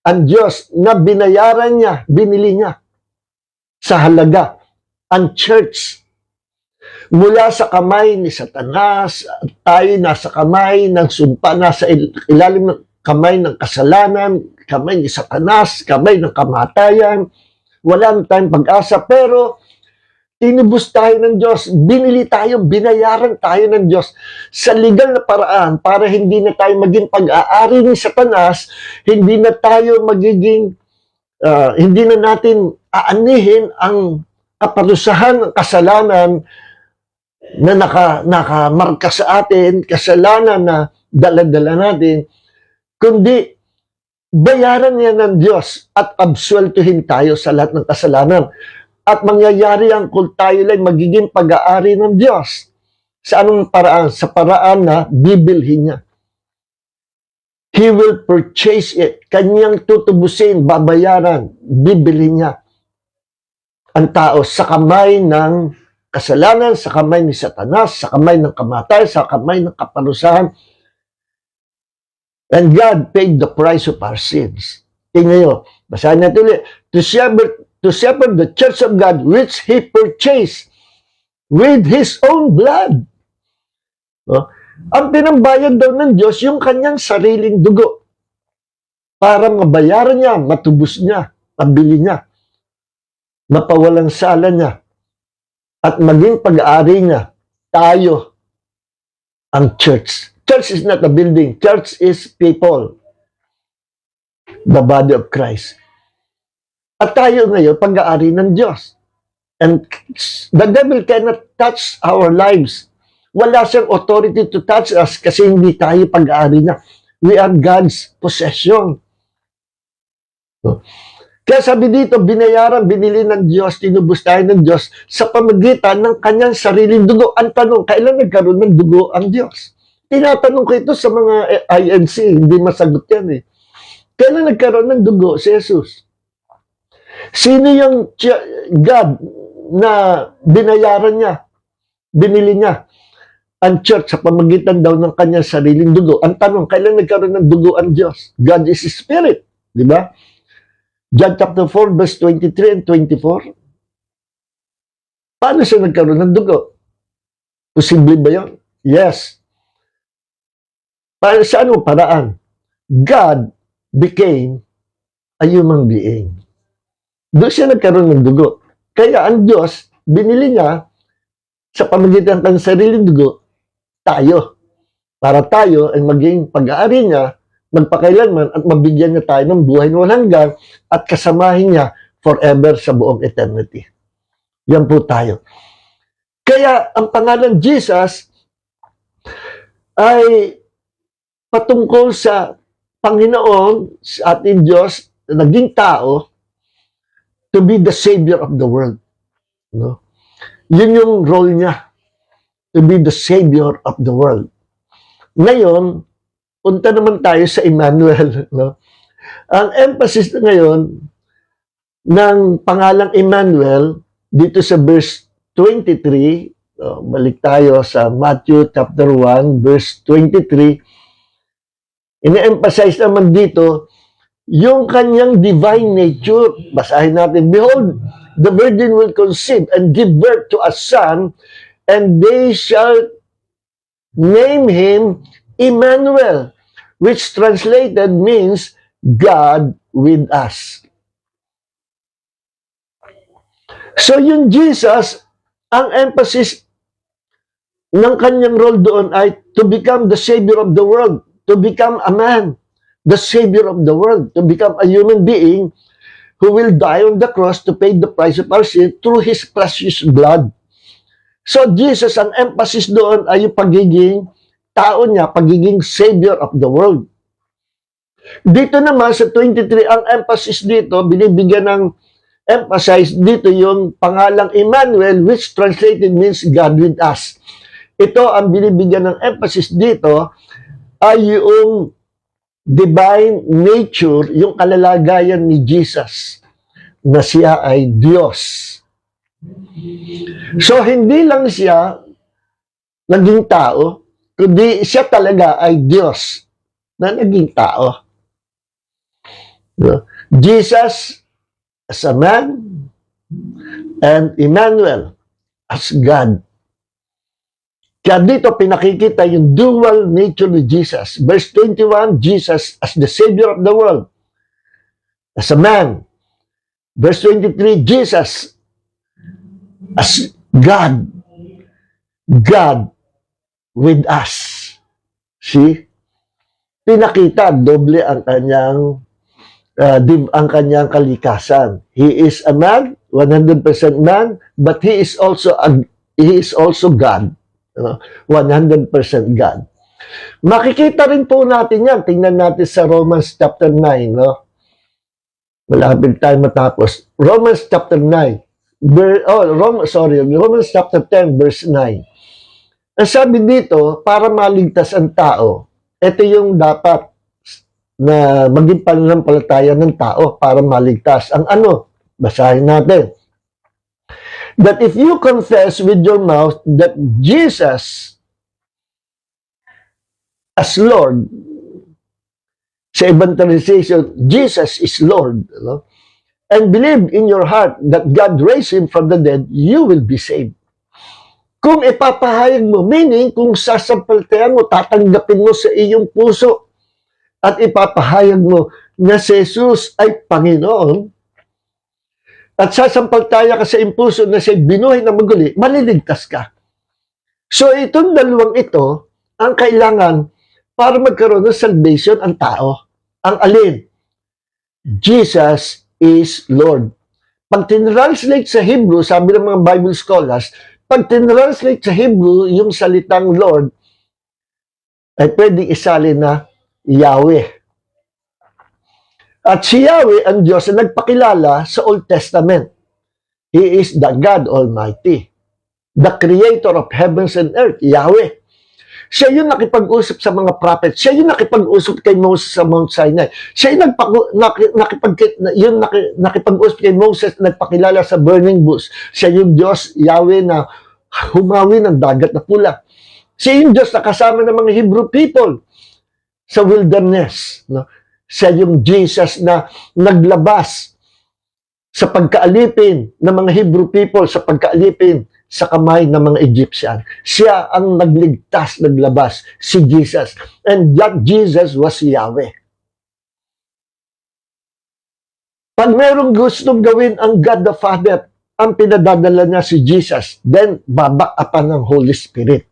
ang Diyos na binayaran niya, binili niya sa halaga, ang church. Mula sa kamay ni Satanas, tayo nasa kamay ng sumpa, nasa ilalim ng kamay ng kasalanan, kamay ni Satanas, kamay ng kamatayan, wala na tayong pag-asa, pero tinubos tayo ng Diyos, binili tayo, binayaran tayo ng Diyos sa legal na paraan para hindi na tayo maging pag-aari ni Satanas, hindi na tayo magiging, hindi na natin aanihin ang kaparusahan ng kasalanan na nakamarka sa atin, kasalanan na dala-dala natin, kundi bayaran niya ng Diyos at absueltuhin tayo sa lahat ng kasalanan. At mangyayari ang kung tayo lang magiging pag-aari ng Diyos. Sa anong paraan? Sa paraan na bibilhin niya. He will purchase it. Kanyang tutubusin, babayaran, bibilhin niya ang tao sa kamay ng kasalanan, sa kamay ni Satanas, sa kamay ng kamatayan, sa kamay ng kaparusahan. And God paid the price of our sins. Tingnan nyo, basahin natin ulit. To shepherd the church of God, which He purchased with His own blood. No? Ang pinambayad daw ng Diyos, yung kanyang sariling dugo. Para mabayaran niya, matubos niya, mabili niya, mapawalang sala niya, at maging pag-aari niya, tayo, ang church. Church is not a building. Church is people. The body of Christ. At tayo ngayon, pag-aari ng Diyos. And the devil cannot touch our lives. Wala siyang authority to touch us kasi hindi tayo pag-aari niya. We are God's possession. No? Kaya sabi dito, binayaran, binili ng Diyos, tinubos tayo ng Diyos sa pamagitan ng kanyang sariling dugo. Ang tanong, kailan nagkaroon ng dugo ang Diyos? Tinatanong ko ito sa mga INC, hindi masagot yan eh. Kailan nagkaroon ng dugo si Jesus? Sino yung God na binayaran niya, binili niya ang church sa pamagitan daw ng kanyang sariling dugo? Ang tanong, kailan nagkaroon ng dugo ang Diyos? God is Spirit, di ba? John chapter 4, verse 23 and 24. Paano siya nagkaroon ng dugo? Posible ba yun? Yes. Sa anong paraan? God became a human being. Doon siya nagkaroon ng dugo. Kaya ang Diyos, binili niya sa pamagitan ng sariling dugo, tayo. Para tayo ay maging pag-aari niya, magpakailanman at mabigyan niya tayo ng buhay na walang hanggan at kasamahin niya forever sa buong eternity. Yan po tayo. Kaya ang pangalan Jesus ay patungkol sa Panginoon, sa ating Diyos, na naging tao, to be the Savior of the world. No? Yun yung role niya, to be the Savior of the world. Ngayon, punta naman tayo sa Emmanuel. No? Ang emphasis ngayon ng pangalang Emmanuel, dito sa verse 23, balik tayo sa Matthew chapter 1, verse 23, ina-emphasize naman dito yung kanyang divine nature. Basahin natin, behold, the virgin will conceive and give birth to a son, and they shall name him Emmanuel, which translated means God with us. So yung Jesus, ang emphasis ng kanyang role doon ay to become the Savior of the world, to become a man, the Savior of the world, to become a human being who will die on the cross to pay the price of our sin through His precious blood. So Jesus, ang emphasis doon ay yung pagiging tao niya, pagiging Savior of the world. Dito naman sa 23, ang emphasis dito, binibigyan ng emphasize dito yung pangalang Emmanuel, which translated means God with us. Ito ang binibigyan ng emphasis dito ay yung divine nature, yung kalalagayan ni Jesus na siya ay Diyos. So hindi lang siya naging tao, kundi siya talaga ay Diyos na naging tao. Jesus as a man and Emmanuel as God. Kaya dito pinakikita yung dual nature ni Jesus. Verse 21, Jesus as the Savior of the world, as a man. Verse 23, Jesus as God. God with us. See? Pinakita, doble ang kanyang kalikasan. He is a man, 100% man, but he is also God. 100% God. Makikita rin po natin yan. Tingnan natin sa Romans chapter 9. No? Malapit tayo matapos. Romans chapter 9. Romans chapter 10 verse 9. Ang sabi dito, para maligtas ang tao, ito yung dapat na maging pananampalataya ng tao para maligtas. Ang ano? Basahin natin. That if you confess with your mouth that Jesus as Lord, sa evangelization, Jesus is Lord, no? And believe in your heart that God raised Him from the dead, you will be saved. Kung ipapahayag mo, meaning kung sasampalatayan mo, tatanggapin mo sa iyong puso at ipapahayag mo na si Jesus ay Panginoon at sasampaltaya ka sa iyong puso na siya binuhay na maguli, maliligtas ka. So itong dalawang ito ang kailangan para magkaroon ng salvation ang tao. Ang alin? Jesus is Lord. Pag tinranslate sa Hebrew, sabi ng mga Bible scholars, pag tinranslate sa Hebrew yung salitang Lord, ay pwedeng isalin na Yahweh. At si Yahweh, ang Diyos, na nagpakilala sa Old Testament. He is the God Almighty, the Creator of heavens and earth, Yahweh. Siya yung nakipag-usap sa mga prophet. Siya yung nakipag-usap kay Moses sa Mount Sinai. Siya yung nakipag-usap kay Moses, nagpakilala sa burning bush. Siya yung Diyos, Yahweh, na humawi ng dagat na pula. Siya yung Diyos na kasama ng mga Hebrew people sa wilderness. No? Siya yung Jesus na naglabas sa pagkaalipin ng mga Hebrew people, sa pagkaalipin sa kamay ng mga Egyptian. Siya ang nagligtas, naglabas, si Jesus. And that Jesus was Yahweh. Pag merong gustong gawin ang God the Father, ang pinadadala niya si Jesus, then babakapan ng Holy Spirit.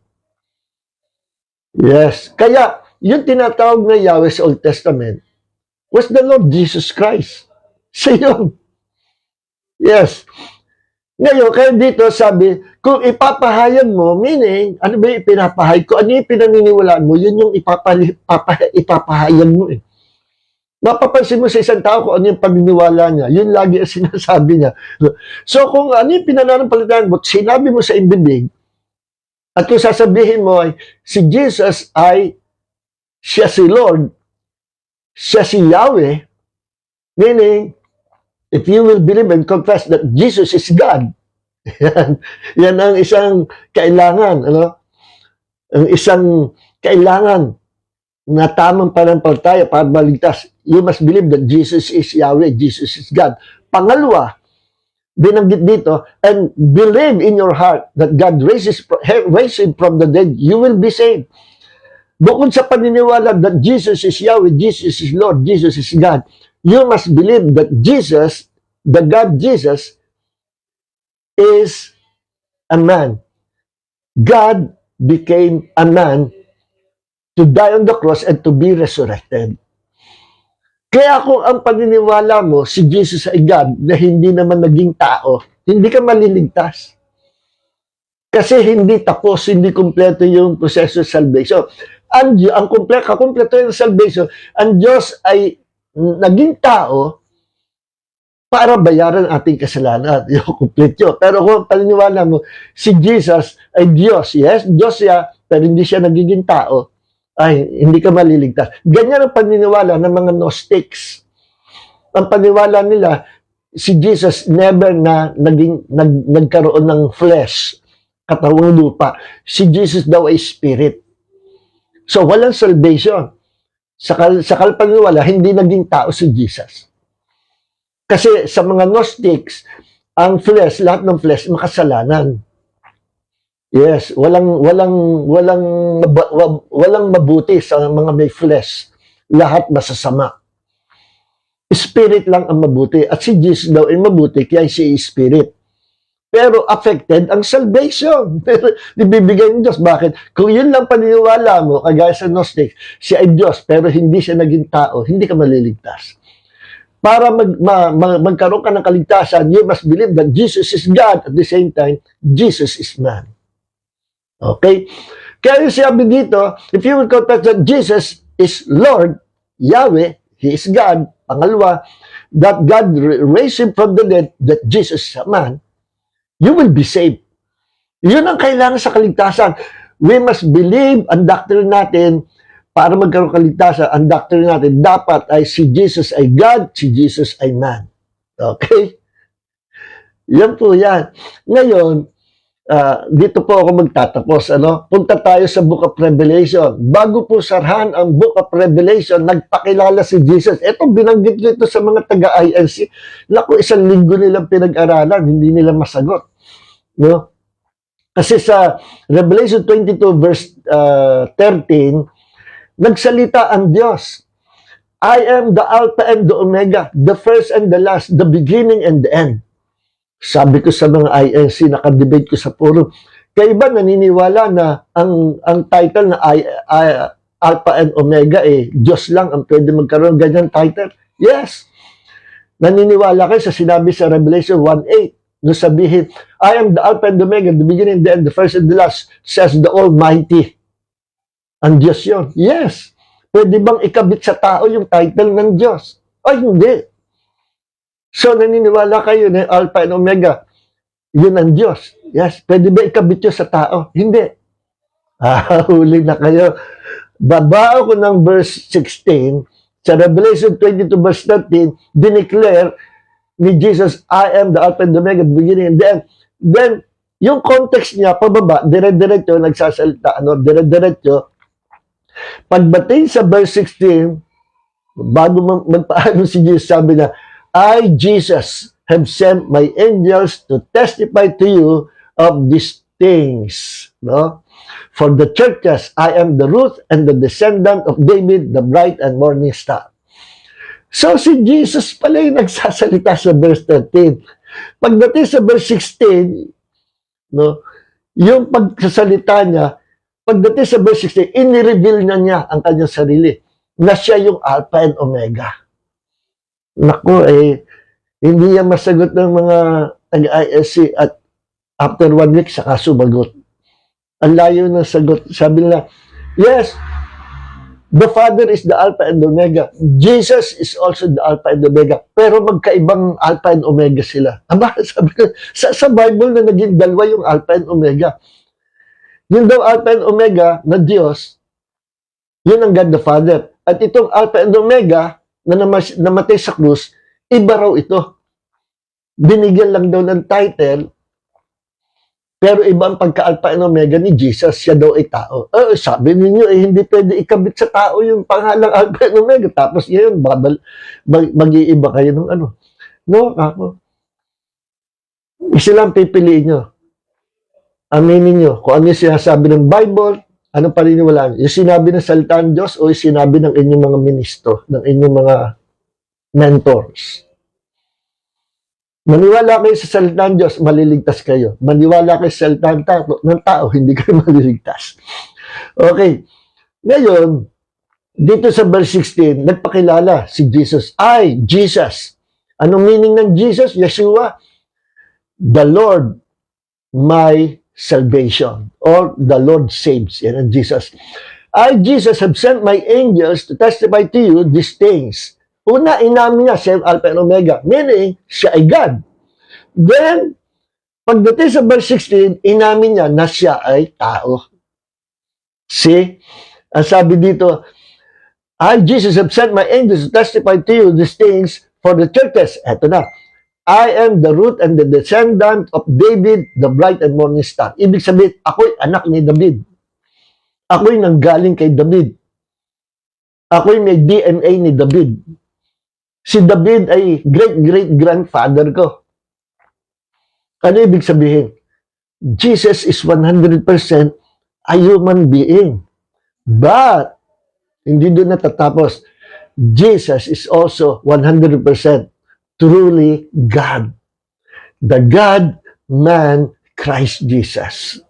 Yes. Kaya, yung tinatawag na Yahweh sa Old Testament was the Lord Jesus Christ. Siya yun. Yes. Ngayon, kaya dito sabi, kung ipapahayag mo, meaning, ano ba yung ipinapahayag ko? Ano yung pinaniniwalaan mo? Yun yung ipapahayag mo eh. Mapapansin mo sa isang tao kung ano yung paniniwala niya. Yun lagi ang sinasabi niya. So, kung ano yung pinananampalatayan mo, sinabi mo sa bibig, at kung sasabihin mo ay, si Jesus ay, siya si Lord, siya si Yahweh, meaning, if you will believe and confess that Jesus is God, yan ang isang kailangan, ano? Ang isang kailangan na tamang pananampalataya para maligtas. You must believe that Jesus is Yahweh, Jesus is God. Pangalawa, binanggit dito, and believe in your heart that God raised Him from the dead, you will be saved. Bukod sa paniniwala that Jesus is Yahweh, Jesus is Lord, Jesus is God, you must believe that Jesus, the God Jesus, is a man. God became a man to die on the cross and to be resurrected. Kaya kung ang paniniwala mo, si Jesus ay God, na hindi naman naging tao, hindi ka maliligtas. Kasi hindi tapos, hindi kumpleto yung proseso sa salvation. Ang kakumpleto yung salvation, ang Diyos ay naging tao para bayaran ating kasalanan. Yung kumpleto. Pero kung paniniwala mo, si Jesus ay Diyos. Yes, Diyos siya, pero hindi siya nagiging tao. Ay, hindi ka maliligtas. Ganyan ang paniniwala ng mga Gnostics. Ang paniniwala nila, si Jesus never na nagkaroon ng flesh, katawang lupa. Si Jesus daw ay spirit. So, walang salvation. Sa paniniwala, hindi naging tao si Jesus. Kasi sa mga Gnostics, ang flesh, lahat ng flesh, makasalanan. Yes, walang mabuti sa mga may flesh. Lahat masasama. Spirit lang ang mabuti. At si Jesus daw ay mabuti, kaya siya spirit. Pero affected ang salvation. Pero ibibigay ng Diyos. Bakit? Kung yun lang paniniwala mo, kagaya sa Gnostic, siya ay Diyos, pero hindi siya naging tao, hindi ka maliligtas. Para magkaroon ka ng kaligtasan, you must believe that Jesus is God. At the same time, Jesus is man. Okay? Kaya yung sabi dito, if you will confess that Jesus is Lord, Yahweh, He is God, pangalawa, that God raised Him from the dead, that Jesus is a man, you will be saved. Yun ang kailangan sa kaligtasan. We must believe ang doctrine natin para magkaroon kaligtasan. Ang doctrine natin dapat ay si Jesus ay God, si Jesus ay man. Okay? Yan po yan. Ngayon, dito po ako magtatapos. Punta tayo sa Book of Revelation. Bago po sarhan ang Book of Revelation, nagpakilala si Jesus. Ito, binanggit ko ito sa mga taga-INC. Naku, 1 linggo nilang pinag-aralan, hindi nila masagot. No? Kasi sa Revelation 22 verse 13, nagsalita ang Diyos. I am the Alpha and the Omega, the first and the last, the beginning and the end. Sabi ko sa mga INC, nakadebate ko sa forum, kayo ba naniniwala na ang title na Alpha and Omega, Diyos lang ang pwede magkaroon ng ganyan title? Yes. Naniniwala kayo sa sinabi sa Revelation 1:8, no sabihin, I am the Alpha and the Omega, the beginning and the end, the first and the last, says the Almighty. Ang Diyos yun. Yes. Pwede bang ikabit sa tao yung title ng Diyos? Ay, hindi. So, naniniwala kayo na Alpha and Omega, yun ang Diyos. Yes. Pwede ba ikabit yun sa tao? Hindi. Huli na kayo. Babao ko ng verse 16, sa Revelation 22 verse 13, dineclare ni Jesus, I am the Alpha and the Omega, the beginning and the end. Then, yung context niya, pababa, dire-diretso, nagsasalita, dire-diretso. Pagdating sa verse 16, bago magpaano si Jesus, sabi na, I, Jesus, have sent my angels to testify to you of these things. No? For the churches, I am the root and the descendant of David, the bright and morning star. So, si Jesus pala yung nagsasalita sa verse 13. Pagdating sa verse 16, no, yung pagsasalita niya, pagdating sa verse 16, inireveal na niya ang kanyang sarili, na siya yung Alpha and Omega. Naku, hindi yan masagot ng mga taga-ISC at after 1 week, saka sumagot. Ang layo ng sagot. Sabi nila, yes, the Father is the Alpha and Omega. Jesus is also the Alpha and Omega. Pero magkaibang Alpha and Omega sila. Aba, sabi ko, sa Bible na naging dalawa yung Alpha and Omega. Yun daw Alpha and Omega na Diyos, yun ang God the Father. At itong Alpha and Omega na namatay sa krus, iba raw ito. Binigyan lang daw ng title, pero iba ang pagka-Alpha and Omega ni Jesus, siya daw ay tao. Sabi ninyo, hindi pwede ikabit sa tao yung pangalang Alpha and Omega. Tapos ngayon, mag-iiba kayo ng ano. No, ako. Isa lang pipiliin nyo. Aminin nyo kung ano yung sinasabi ng Bible, anong paniniwalaan. Yung sinabi ng salita ng Diyos o yung sinabi ng inyong mga ministro, ng inyong mga mentors. Maniwala kayo sa salita ng Diyos, maliligtas kayo. Maniwala kayo sa salita ng tao, hindi kayo maliligtas. Okay. Ngayon, dito sa verse 16, nagpakilala si Jesus. I, Jesus. Anong meaning ng Jesus? Yeshua. The Lord, my salvation. Or the Lord saves. Yan ang Jesus. I, Jesus, have sent my angels to testify to you these things. Una, inamin niya siya Alpha and Omega. Meaning, siya ay God. Then, pagdating sa verse 16, inamin niya na siya ay tao. See? Ang sabi dito, I, Jesus, have sent my angels to testify to you these things for the churches. Eto na. I am the root and the descendant of David, the bright and morning star. Ibig sabihin, ako'y anak ni David. Ako'y nanggaling kay David. Ako'y may DNA ni David. Si David ay great-great-grandfather ko. Ano ibig sabihin? Jesus is 100% a human being. But, hindi doon natatapos. Jesus is also 100% truly God. The God-man Christ Jesus.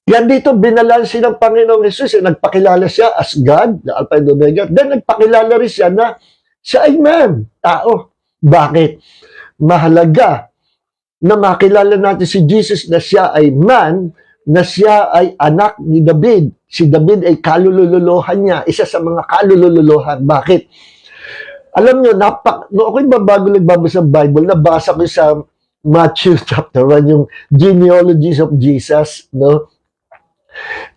Yan dito, binalansi ng Panginoong Jesus. Nagpakilala siya as God, the Alpha and Omega. Then, nagpakilala rin siya na siya ay man, tao. Bakit? Mahalaga na makilala natin si Jesus na siya ay man, na siya ay anak ni David. Si David ay kalululuhan niya, isa sa mga kalululuhan. Bakit? Alam nyo, ako'y bago nagbabasa ng Bible, nabasa ko sa Matthew chapter 1, yung genealogies of Jesus, no?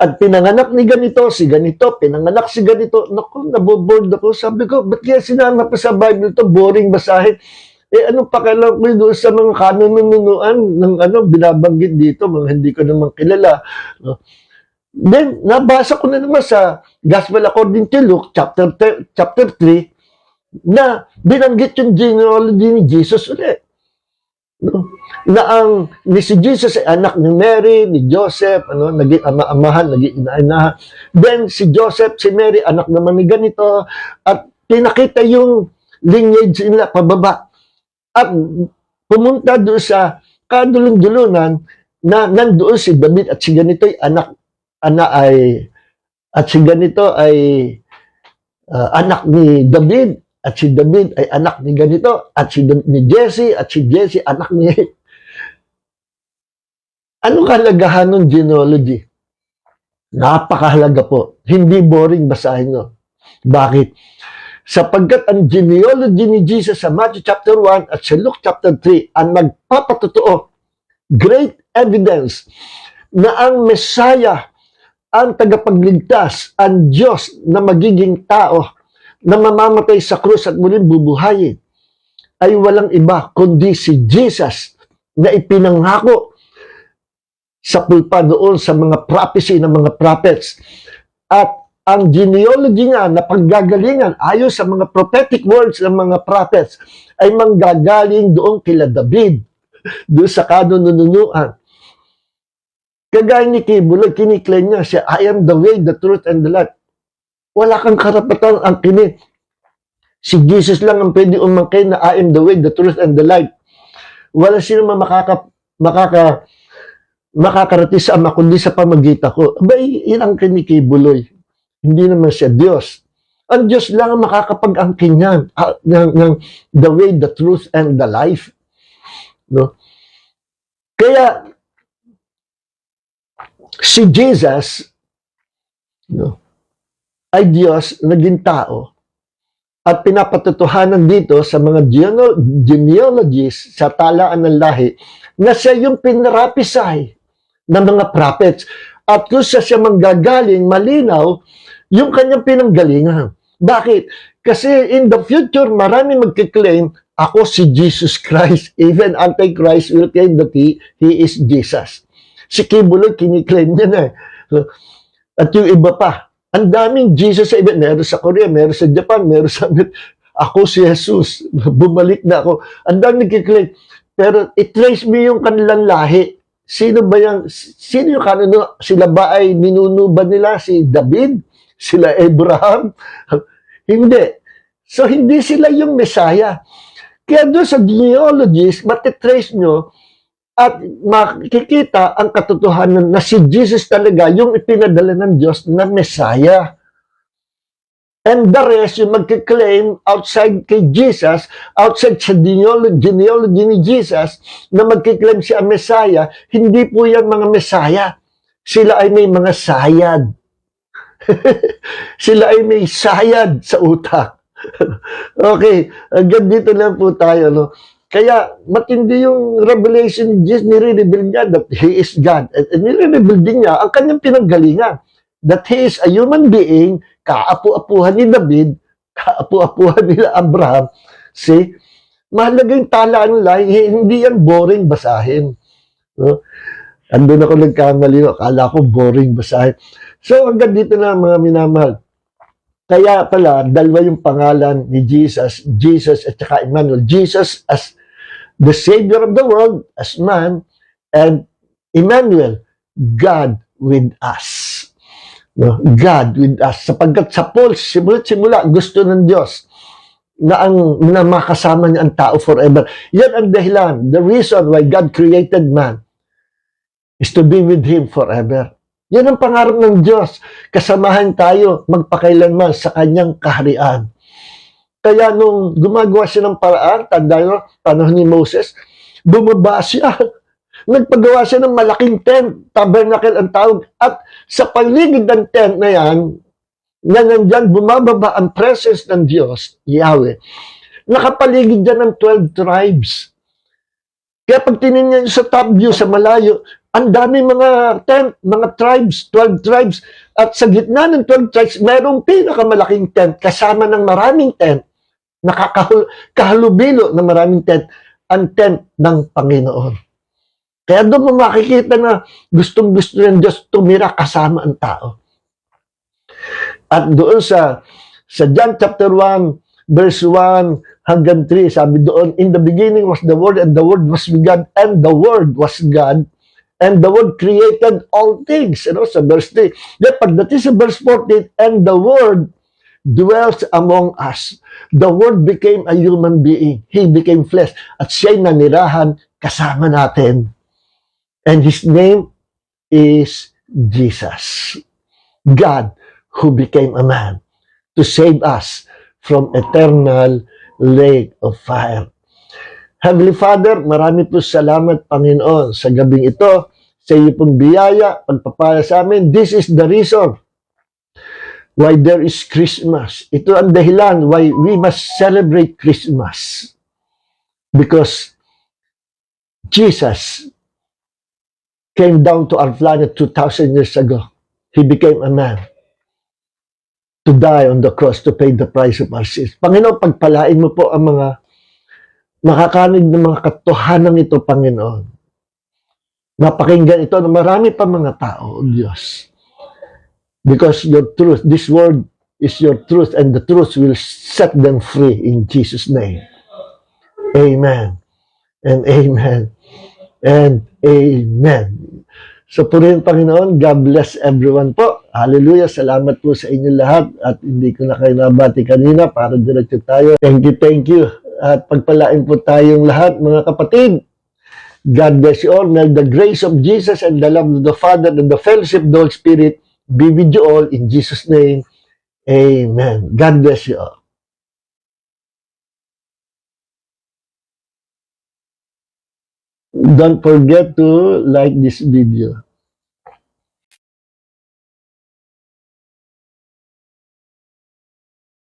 At pinanganak ni ganito, si ganito, pinanganak si ganito. Naku, naboboard ako. Sabi ko, ba't kaya sinama pa sa Bible ito? Boring basahin. Anong pakialam ko doon sa mga kanununuan ng binabanggit dito, mga hindi ko naman kilala. No? Then, nabasa ko na naman sa Gospel according to Luke, chapter 3, na binanggit yung genealogy ni Jesus ulit. No? Na ni si Jesus ay anak ni Mary, ni Joseph, naging ama-amahan, naging ina-inahan. Then, si Joseph, si Mary, anak naman ni ganito, at pinakita yung lineage nila pababa. At pumunta doon sa kadulong-dulunan na nandoon si David at si ganito ay anak ni David at si David ay anak ni ganito at ni Jesse at si Jesse anak ni Ano kalagahan ng genealogy? Napakahalaga po. Hindi boring basahin nyo. Bakit? Sapagkat ang genealogy ni Jesus sa Matthew chapter 1 at sa Luke chapter 3 ang nagpapatotoo, great evidence na ang Messiah, ang tagapagligtas, ang Diyos na magiging tao, na mamamatay sa krus at muling bubuhayin, ay walang iba kundi si Jesus na ipinangako sa pulpa doon sa mga prophecy ng mga prophets. At ang genealogy nga na paggagalingan ayon sa mga prophetic words ng mga prophets ay manggagaling doon kila David, doon sa kanununuan. Kagaya ni Kibuloy, kiniklaim niya siya, I am the way, the truth, and the life. Wala kang karapatan ang kini. Si Jesus lang ang pwede umangkay na I am the way, the truth, and the life. Wala sino makakarating sa Ama kundi sa pamagitan ko. Abay, yun ang kinikibuloy. Hindi naman siya Diyos. Ang Diyos lang ang makakapag-angkin niyan ng the way, the truth, and the life. No? Kaya, si Jesus, no, ay Diyos, naging tao, at pinapatotohanan dito sa mga genealogies sa talaan ng lahi na siya yung pinarapisay ng mga prophets. At kung siya manggagaling, malinaw, yung kanyang pinanggalingan. Bakit? Kasi in the future, marami magkiklaim, ako si Jesus Christ. Even Antichrist will claim that he is Jesus. Si Kibuloy, kiniklaim niya na. At yung iba pa, ang daming Jesus sa iba. Meron sa Korea, meron sa Japan, meron sa ako si Jesus. Bumalik na ako. Ang daming kiklaim. Pero i-trace mo yung kanilang lahi. Sino yung kanino? Sila ba ay ninuno ba nila? Si David? Sila Abraham? Hindi. So, hindi sila yung Messiah. Kaya doon sa genealogies, matitrace nyo at makikita ang katotohanan na si Jesus talaga yung ipinadala ng Diyos na Messiah. And the rest, yung magkiklaim outside kay Jesus, outside sa genealogy ni Jesus, na magkiklaim siya ang Messiah, hindi po yan mga Messiah. Sila ay may mga sayad. Sila ay may sayad sa utak. Okay, hanggang dito lang po tayo. No? Kaya matindi yung revelation ni Jesus, nire-reveal niya that He is God. At nire-reveal din niya ang kanyang pinanggalingan. That He is a human being, kaapu-apuhan ni David, kaapu-apuhan nila Abraham. See? Mahalaga yung talaan nila, hindi yan boring basahin. No? Andun ako nagkamali, akala ko boring basahin. So hanggang dito na mga minamahal. Kaya pala, dalawa yung pangalan ni Jesus, Jesus at saka Emmanuel. Jesus as the Savior of the world, as man, and Emmanuel, God with us. No? God with us. Sapagkat sa Paul, simula gusto ng Diyos na makasama niya ang tao forever. Yan ang dahilan, the reason why God created man is to be with Him forever. Yan ang pangarap ng Diyos. Kasamahan tayo magpakailanman sa kanyang kaharian. Kaya nung gumagawa siya ng paraan, tanda nyo, panahon ni Moses, bumaba siya. Nagpagawa siya ng malaking tent, tabernacle ang tawag. At sa paligid ng tent na yan, na nandyan bumababa ang presence ng Diyos, Yahweh. Nakapaligid dyan ng 12 tribes. Kaya pag tinignan nyo sa top view, sa malayo, ang dami mga tent, mga tribes, 12 tribes. At sa gitna ng 12 tribes, mayroong pinakamalaking tent kasama ng maraming tent. Kahalubilo na maraming tent, ang tent ng Panginoon. Kaya doon mo makikita na gustong-gusto ng Diyos tumira kasama ang tao. At doon sa John chapter 1, verse 1 hanggang 3, sabi doon, in the beginning was the Word, and the Word was with God, and the Word was God, and the Word created all things. Sa verse 3. Then pagdating sa verse 14, and the Word dwells among us. The Word became a human being. He became flesh. At siya'y nanirahan kasama natin. And His name is Jesus. God who became a man to save us from eternal lake of fire. Heavenly Father, marami po salamat, Panginoon, sa gabing ito, sa iyo pong biyaya, pagpapala sa amin. This is the reason why there is Christmas. Ito ang dahilan why we must celebrate Christmas. Because Jesus came down to our planet 2,000 years ago. He became a man to die on the cross to pay the price of our sins. Panginoon, pagpalain mo po ang mga nakakanig ng mga katotohanan ito, Panginoon. Mapakinggan ito ng marami pa mga tao, Diyos. Because your truth, this word is your truth, and the truth will set them free in Jesus' name. Amen. And amen. And amen. So purihin Panginoon, God bless everyone po. Hallelujah. Salamat po sa inyo lahat. At hindi ko na kayo nabati kanina para diretso tayo. Thank you. At pagpalain po tayong lahat, mga kapatid. God bless you all. May the grace of Jesus and the love of the Father and the fellowship of the Holy Spirit be with you all in Jesus' name. Amen. God bless you all. Don't forget to like this video.